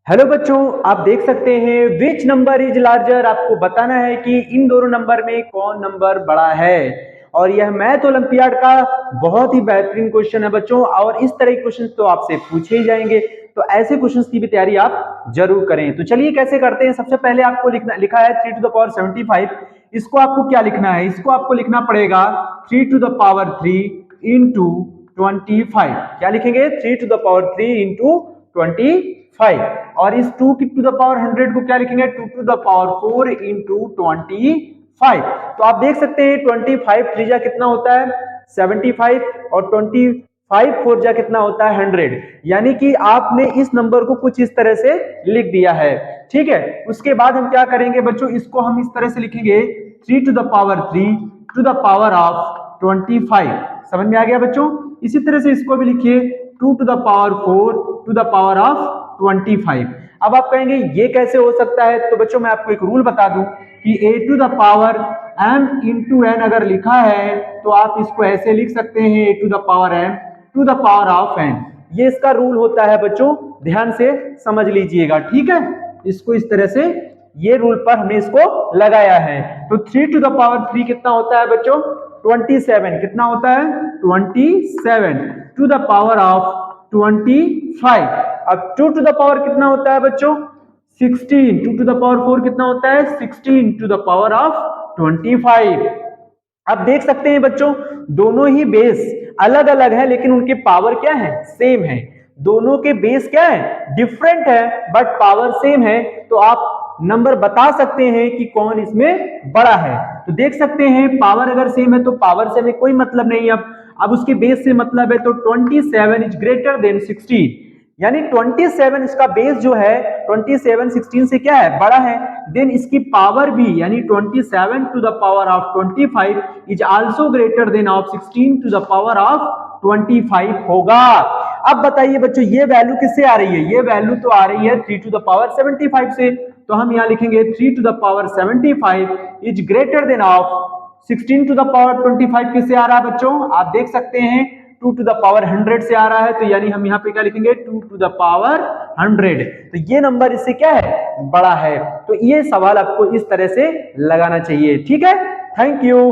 Hello बच्चों, आप देख सकते हैं विच नंबर इज लार्जर। आपको बताना है कि इन दोनों नंबर में कौन नंबर बड़ा है। और यह मैथ ओलंपियाड का बहुत ही बेहतरीन क्वेश्चन है बच्चों, और इस तरह के क्वेश्चन तो आपसे पूछे ही जाएंगे। तो ऐसे क्वेश्चंस की भी तैयारी आप जरूर करें। तो चलिए कैसे करते हैं। सबसे पहले आपको लिखा है 3 टू द पावर 75। इसको आपको क्या लिखना है, इसको आपको लिखना पड़ेगा 3 टू द पावर 3 इंटू 25। क्या लिखेंगे, 3 टू द पावर 3 इंटू 25। और इस 2 की टू द पावर 100 को क्या लिखेंगे, 2 टू द पावर 4 इंटू 25। तो आप देख सकते हैं 25 त्रिज्या कितना होता है 75, और 25 फोर जा कितना होता है 100। यानी कि आपने इस नंबर को कुछ इस तरह से लिख दिया है। ठीक है, उसके बाद हम क्या करेंगे बच्चों, इसको हम इस तरह से लिखेंगे 3 to the power 3 to the power of 25। समझ में आ गया बच्चों। इसी तरह से इसको भी लिखिए 2 to the power 4 to the power of 25। अब आप कहेंगे ये कैसे हो सकता है, तो बच्चों मैं आपको एक रूल बता दूं कि a to the power m into n अगर लिखा है तो आप इसको ऐसे लिख सकते हैं a to the power m to the power of n। ये इसका रूल होता है बच्चों, ध्यान से समझ लीजिएगा। ठीक है, इसको इस तरह से ये रूल पर हमने इसको लगाया है। तो 3 टू द पावर 3 कितना होता है बच्चों, 27। कितना होता है 27 टू द पावर ऑफ 25। अब 2 टू द पावर कितना होता है बच्चों 16। 2 टू द पावर 4 कितना होता है 16 टू द पावर ऑफ 25। अब देख सकते हैं बच्चों दोनों ही बेस अलग अलग है, लेकिन उनके पावर क्या है, सेम है। दोनों के बेस क्या है, डिफरेंट है, बट पावर सेम है। तो आप नंबर बता सकते हैं कि कौन इसमें बड़ा है। तो देख सकते हैं पावर अगर सेम है तो पावर से हमें कोई मतलब नहीं। अब उसके बेस से मतलब है, तो 27 इज ग्रेटर देन 16। यानी 27 इसका बेस जो है 27 16 से क्या है, बड़ा है। देन इसकी पावर भी यानी 27 to the power of 25 is also greater than of 16 to the power of 25 होगा। अब बताइए बच्चों ये वैल्यू किससे आ रही है, ये वैल्यू तो आ रही है 3 टू द पावर 75 से। तो हम यहां लिखेंगे 3 to the power 75 is greater than of 16 to the power 25। किससे आ रहा है बच्चों, आप देख सकते हैं 2 टू द पावर 100 से आ रहा है। तो यानी हम यहाँ पे क्या लिखेंगे 2 टू द पावर 100। तो ये नंबर इससे क्या है, बड़ा है। तो ये सवाल आपको इस तरह से लगाना चाहिए। ठीक है, थैंक यू।